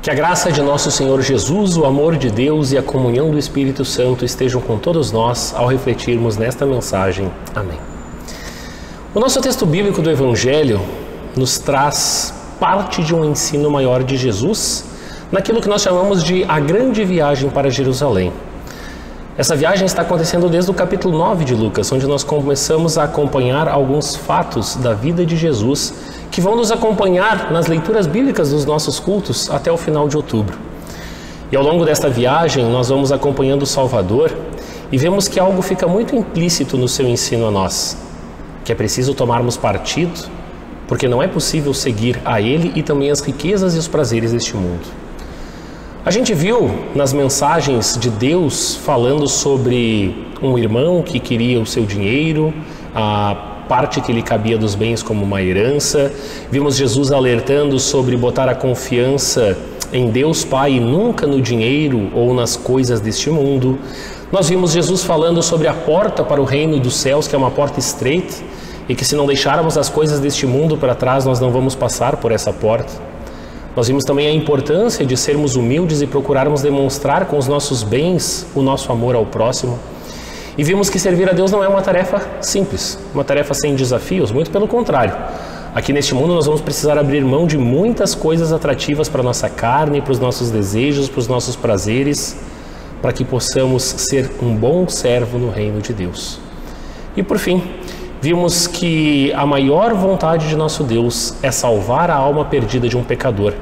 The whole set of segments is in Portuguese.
Que a graça de nosso Senhor Jesus, o amor de Deus e a comunhão do Espírito Santo estejam com todos nós ao refletirmos nesta mensagem. Amém. O nosso texto bíblico do Evangelho nos traz parte de um ensino maior de Jesus naquilo que nós chamamos de a grande viagem para Jerusalém. Essa viagem está acontecendo desde o capítulo 9 de Lucas, onde nós começamos a acompanhar alguns fatos da vida de Jesus que vão nos acompanhar nas leituras bíblicas dos nossos cultos até o final de outubro. E ao longo desta viagem nós vamos acompanhando o Salvador e vemos que algo fica muito implícito no seu ensino a nós, que é preciso tomarmos partido, porque não é possível seguir a Ele e também as riquezas e os prazeres deste mundo. A gente viu nas mensagens de Deus falando sobre um irmão que queria o seu dinheiro, a parte que lhe cabia dos bens como uma herança. Vimos Jesus alertando sobre botar a confiança em Deus Pai e nunca no dinheiro ou nas coisas deste mundo. Nós vimos Jesus falando sobre a porta para o reino dos céus, que é uma porta estreita, e que se não deixarmos as coisas deste mundo para trás, nós não vamos passar por essa porta. Nós vimos também a importância de sermos humildes e procurarmos demonstrar com os nossos bens o nosso amor ao próximo. E vimos que servir a Deus não é uma tarefa simples, uma tarefa sem desafios, muito pelo contrário. Aqui neste mundo nós vamos precisar abrir mão de muitas coisas atrativas para a nossa carne, para os nossos desejos, para os nossos prazeres, para que possamos ser um bom servo no reino de Deus. E por fim, vimos que a maior vontade de nosso Deus é salvar a alma perdida de um pecador.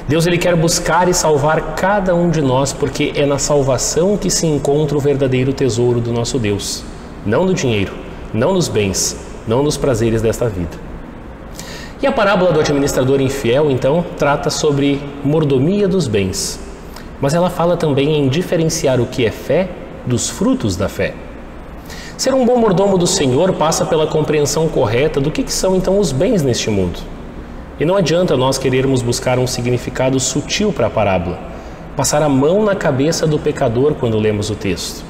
Deus ele quer buscar e salvar cada um de nós, porque é na salvação que se encontra o verdadeiro tesouro do nosso Deus. Não no dinheiro, não nos bens, não nos prazeres desta vida. E a parábola do administrador infiel, então, trata sobre mordomia dos bens. Mas ela fala também em diferenciar o que é fé dos frutos da fé. Ser um bom mordomo do Senhor passa pela compreensão correta do que são então os bens neste mundo. E não adianta nós querermos buscar um significado sutil para a parábola, passar a mão na cabeça do pecador quando lemos o texto.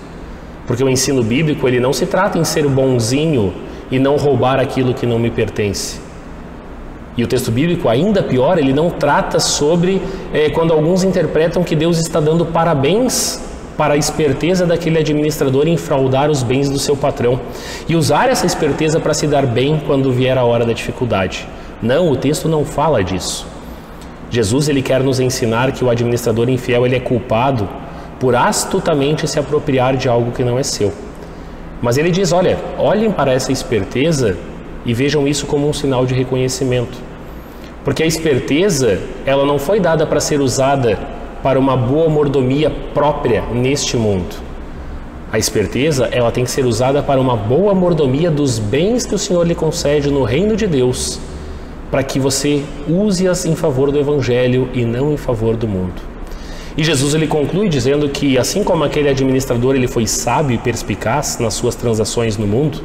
Porque o ensino bíblico ele não se trata em ser bonzinho e não roubar aquilo que não me pertence. E o texto bíblico, ainda pior, ele não trata sobre quando alguns interpretam que Deus está dando parabéns para a esperteza daquele administrador em fraudar os bens do seu patrão e usar essa esperteza para se dar bem quando vier a hora da dificuldade. Não, o texto não fala disso. Jesus ele quer nos ensinar que o administrador infiel ele é culpado por astutamente se apropriar de algo que não é seu. Mas ele diz, olhem para essa esperteza e vejam isso como um sinal de reconhecimento. Porque a esperteza, ela não foi dada para ser usada para uma boa mordomia própria neste mundo. A esperteza, ela tem que ser usada para uma boa mordomia dos bens que o Senhor lhe concede no reino de Deus, para que você use-as em favor do Evangelho e não em favor do mundo. E Jesus ele conclui dizendo que assim como aquele administrador ele foi sábio e perspicaz nas suas transações no mundo,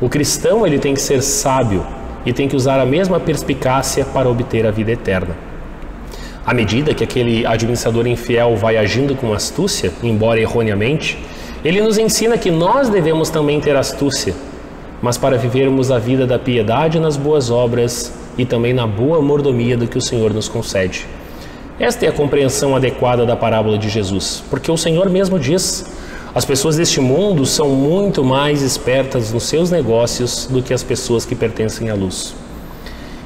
o cristão ele tem que ser sábio e tem que usar a mesma perspicácia para obter a vida eterna. À medida que aquele administrador infiel vai agindo com astúcia, embora erroneamente, ele nos ensina que nós devemos também ter astúcia, mas para vivermos a vida da piedade nas boas obras e também na boa mordomia do que o Senhor nos concede. Esta é a compreensão adequada da parábola de Jesus, porque o Senhor mesmo diz, as pessoas deste mundo são muito mais espertas nos seus negócios do que as pessoas que pertencem à luz.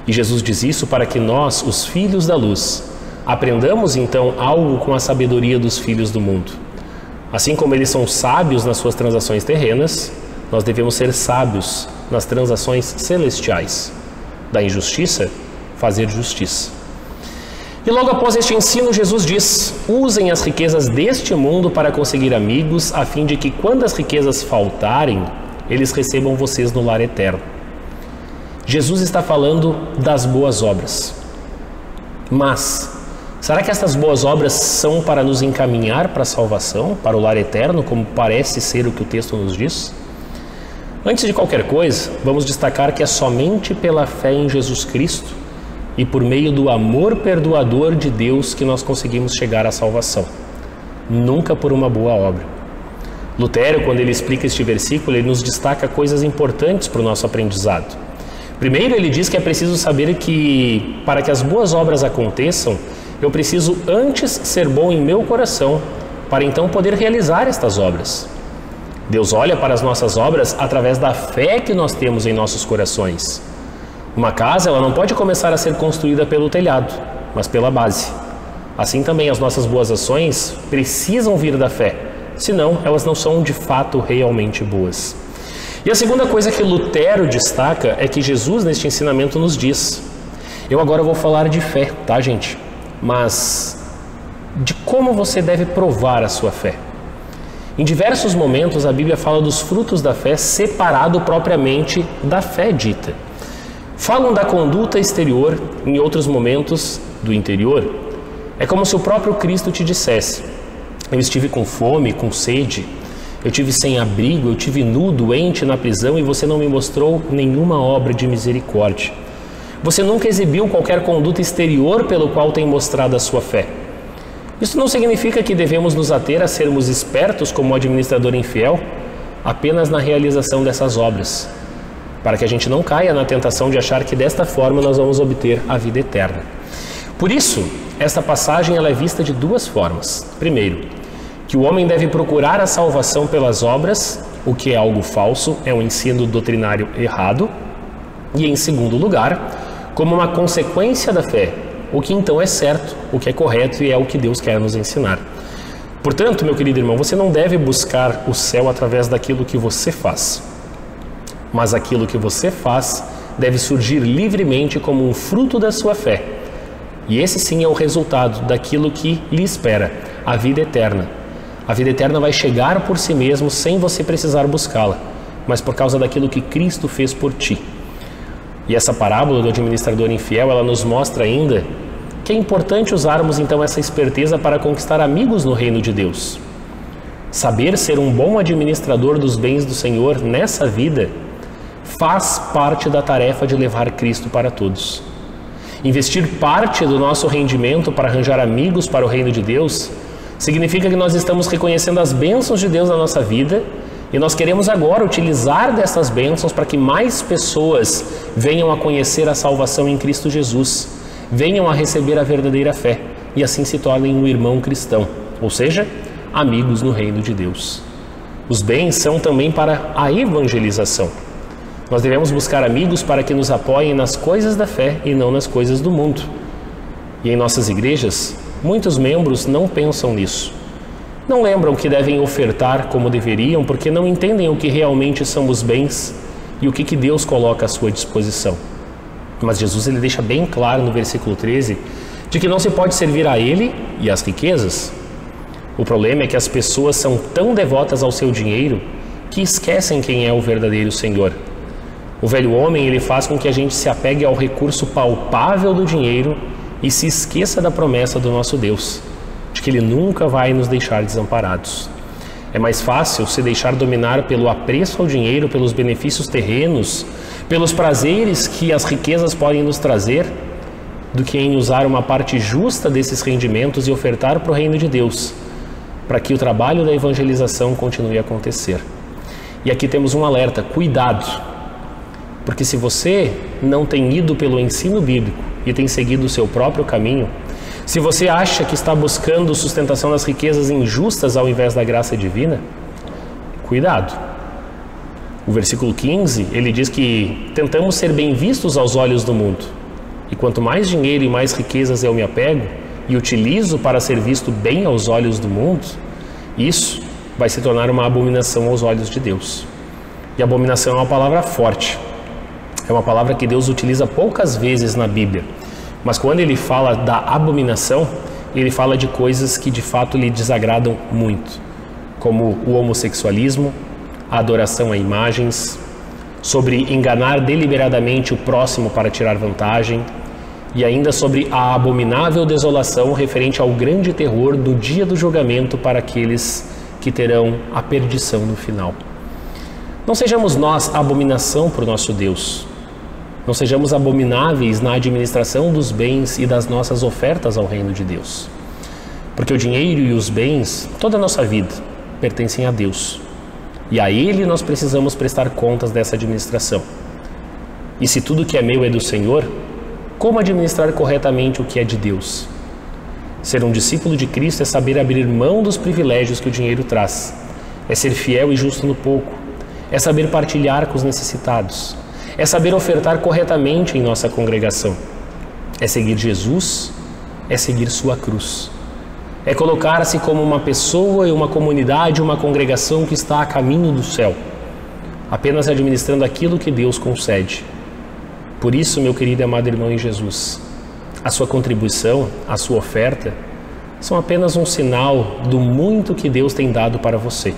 E Jesus diz isso para que nós, os filhos da luz, aprendamos então algo com a sabedoria dos filhos do mundo. Assim como eles são sábios nas suas transações terrenas, nós devemos ser sábios nas transações celestiais. Da injustiça, fazer justiça. E logo após este ensino, Jesus diz, usem as riquezas deste mundo para conseguir amigos, a fim de que quando as riquezas faltarem, eles recebam vocês no lar eterno. Jesus está falando das boas obras. Mas, será que essas boas obras são para nos encaminhar para a salvação, para o lar eterno, como parece ser o que o texto nos diz? Antes de qualquer coisa, vamos destacar que é somente pela fé em Jesus Cristo e por meio do amor perdoador de Deus que nós conseguimos chegar à salvação. Nunca por uma boa obra. Lutero, quando ele explica este versículo, ele nos destaca coisas importantes para o nosso aprendizado. Primeiro, ele diz que é preciso saber que, para que as boas obras aconteçam, eu preciso antes ser bom em meu coração, para então poder realizar estas obras. Deus olha para as nossas obras através da fé que nós temos em nossos corações. Uma casa, ela não pode começar a ser construída pelo telhado, mas pela base. Assim também as nossas boas ações precisam vir da fé, senão elas não são de fato realmente boas. E a segunda coisa que Lutero destaca é que Jesus neste ensinamento nos diz: eu agora vou falar de fé, tá, gente? Mas de como você deve provar a sua fé. Em diversos momentos a Bíblia fala dos frutos da fé separado propriamente da fé dita. Falam da conduta exterior, em outros momentos do interior. É como se o próprio Cristo te dissesse: eu estive com fome, com sede, eu estive sem abrigo, eu estive nu, doente na prisão e você não me mostrou nenhuma obra de misericórdia. Você nunca exibiu qualquer conduta exterior pelo qual tem mostrado a sua fé. Isso não significa que devemos nos ater a sermos espertos como o administrador infiel apenas na realização dessas obras, para que a gente não caia na tentação de achar que desta forma nós vamos obter a vida eterna. Por isso, esta passagem ela é vista de duas formas. Primeiro, que o homem deve procurar a salvação pelas obras, o que é algo falso, é um ensino doutrinário errado. E em segundo lugar, como uma consequência da fé, o que então é certo, o que é correto e é o que Deus quer nos ensinar. Portanto, meu querido irmão, você não deve buscar o céu através daquilo que você faz, mas aquilo que você faz deve surgir livremente como um fruto da sua fé. E esse sim é o resultado daquilo que lhe espera, a vida eterna. A vida eterna vai chegar por si mesmo sem você precisar buscá-la, mas por causa daquilo que Cristo fez por ti. E essa parábola do administrador infiel, ela nos mostra ainda que é importante usarmos então essa esperteza para conquistar amigos no reino de Deus. Saber ser um bom administrador dos bens do Senhor nessa vida faz parte da tarefa de levar Cristo para todos. Investir parte do nosso rendimento para arranjar amigos para o reino de Deus significa que nós estamos reconhecendo as bênçãos de Deus na nossa vida e nós queremos agora utilizar dessas bênçãos para que mais pessoas venham a conhecer a salvação em Cristo Jesus, venham a receber a verdadeira fé e assim se tornem um irmão cristão, ou seja, amigos no reino de Deus. Os bens são também para a evangelização. Nós devemos buscar amigos para que nos apoiem nas coisas da fé e não nas coisas do mundo. E em nossas igrejas, muitos membros não pensam nisso. Não lembram que devem ofertar como deveriam porque não entendem o que realmente são os bens e o que Deus coloca à sua disposição. Mas Jesus ele deixa bem claro no versículo 13 de que não se pode servir a Ele e às riquezas. O problema é que as pessoas são tão devotas ao seu dinheiro que esquecem quem é o verdadeiro Senhor. O velho homem ele faz com que a gente se apegue ao recurso palpável do dinheiro e se esqueça da promessa do nosso Deus, de que Ele nunca vai nos deixar desamparados. É mais fácil se deixar dominar pelo apreço ao dinheiro, pelos benefícios terrenos, pelos prazeres que as riquezas podem nos trazer, do que em usar uma parte justa desses rendimentos e ofertar para o reino de Deus, para que o trabalho da evangelização continue a acontecer. E aqui temos um alerta: cuidado, porque se você não tem ido pelo ensino bíblico e tem seguido o seu próprio caminho, se você acha que está buscando sustentação das riquezas injustas ao invés da graça divina, cuidado. O versículo 15, ele diz que tentamos ser bem vistos aos olhos do mundo. E quanto mais dinheiro e mais riquezas eu me apego e utilizo para ser visto bem aos olhos do mundo, isso vai se tornar uma abominação aos olhos de Deus. E abominação é uma palavra forte. É uma palavra que Deus utiliza poucas vezes na Bíblia. Mas quando ele fala da abominação, ele fala de coisas que de fato lhe desagradam muito, como o homossexualismo, a adoração a imagens, sobre enganar deliberadamente o próximo para tirar vantagem, e ainda sobre a abominável desolação referente ao grande terror do dia do julgamento para aqueles que terão a perdição no final. Não sejamos nós abominação para o nosso Deus. Não sejamos abomináveis na administração dos bens e das nossas ofertas ao reino de Deus. Porque o dinheiro e os bens, toda a nossa vida, pertencem a Deus. E a Ele nós precisamos prestar contas dessa administração. E se tudo que é meu é do Senhor, como administrar corretamente o que é de Deus? Ser um discípulo de Cristo é saber abrir mão dos privilégios que o dinheiro traz. É ser fiel e justo no pouco. É saber partilhar com os necessitados. É saber ofertar corretamente em nossa congregação. É seguir Jesus, é seguir sua cruz. É colocar-se como uma pessoa e uma comunidade, uma congregação que está a caminho do céu, apenas administrando aquilo que Deus concede. Por isso, meu querido e amado irmão em Jesus, a sua contribuição, a sua oferta, são apenas um sinal do muito que Deus tem dado para você.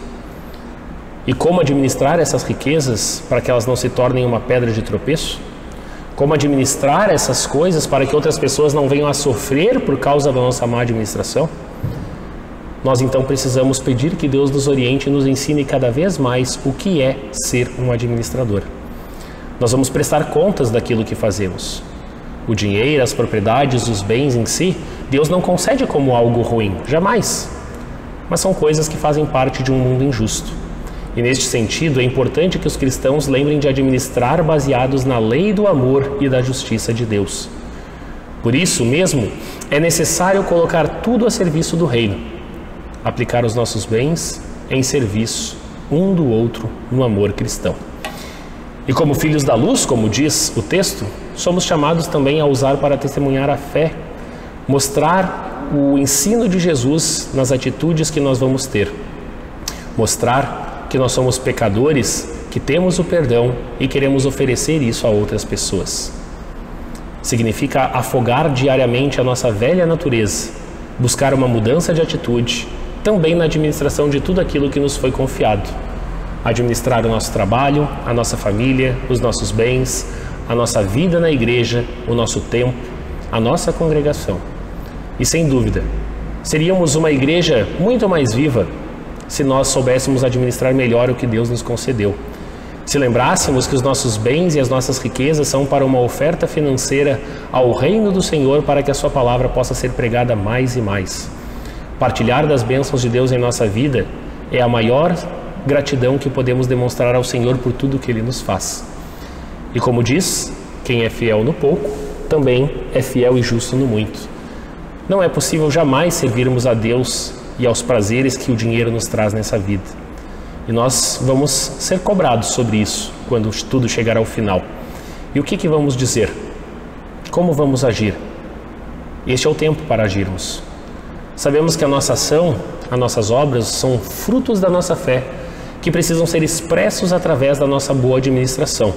E como administrar essas riquezas para que elas não se tornem uma pedra de tropeço? Como administrar essas coisas para que outras pessoas não venham a sofrer por causa da nossa má administração? Nós então precisamos pedir que Deus nos oriente e nos ensine cada vez mais o que é ser um administrador. Nós vamos prestar contas daquilo que fazemos. O dinheiro, as propriedades, os bens em si, Deus não concede como algo ruim, jamais. Mas são coisas que fazem parte de um mundo injusto. E neste sentido, é importante que os cristãos lembrem de administrar baseados na lei do amor e da justiça de Deus. Por isso mesmo, é necessário colocar tudo a serviço do reino, aplicar os nossos bens em serviço um do outro no amor cristão. E como filhos da luz, como diz o texto, somos chamados também a usar para testemunhar a fé, mostrar o ensino de Jesus nas atitudes que nós vamos ter, mostrar que nós somos pecadores, que temos o perdão e queremos oferecer isso a outras pessoas. Significa afogar diariamente a nossa velha natureza, buscar uma mudança de atitude, também na administração de tudo aquilo que nos foi confiado. Administrar o nosso trabalho, a nossa família, os nossos bens, a nossa vida na igreja, o nosso tempo, a nossa congregação. E sem dúvida, seríamos uma igreja muito mais viva se nós soubéssemos administrar melhor o que Deus nos concedeu. Se lembrássemos que os nossos bens e as nossas riquezas são para uma oferta financeira ao reino do Senhor, para que a sua palavra possa ser pregada mais e mais. Partilhar das bênçãos de Deus em nossa vida é a maior gratidão que podemos demonstrar ao Senhor por tudo que Ele nos faz. E como diz, quem é fiel no pouco, também é fiel e justo no muito. Não é possível jamais servirmos a Deus e aos prazeres que o dinheiro nos traz nessa vida. E nós vamos ser cobrados sobre isso quando tudo chegar ao final. E o que vamos dizer? Como vamos agir? Este é o tempo para agirmos. Sabemos que a nossa ação, as nossas obras são frutos da nossa fé, que precisam ser expressos através da nossa boa administração,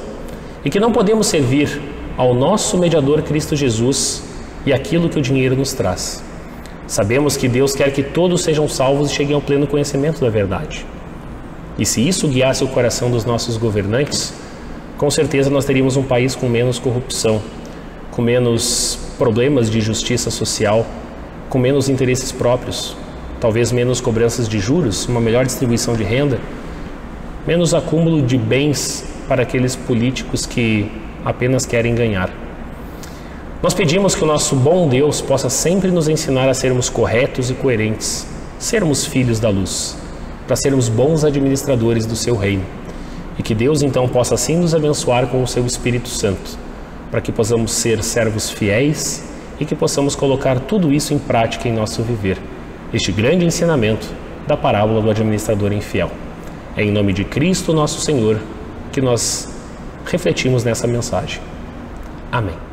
e que não podemos servir ao nosso mediador Cristo Jesus e aquilo que o dinheiro nos traz. Sabemos que Deus quer que todos sejam salvos e cheguem ao pleno conhecimento da verdade. E se isso guiasse o coração dos nossos governantes, com certeza nós teríamos um país com menos corrupção, com menos problemas de justiça social, com menos interesses próprios, talvez menos cobranças de juros, uma melhor distribuição de renda, menos acúmulo de bens para aqueles políticos que apenas querem ganhar. Nós pedimos que o nosso bom Deus possa sempre nos ensinar a sermos corretos e coerentes, sermos filhos da luz, para sermos bons administradores do seu reino. E que Deus então possa assim nos abençoar com o seu Espírito Santo, para que possamos ser servos fiéis e que possamos colocar tudo isso em prática em nosso viver. Este grande ensinamento da parábola do administrador infiel. É em nome de Cristo, nosso Senhor, que nós refletimos nessa mensagem. Amém.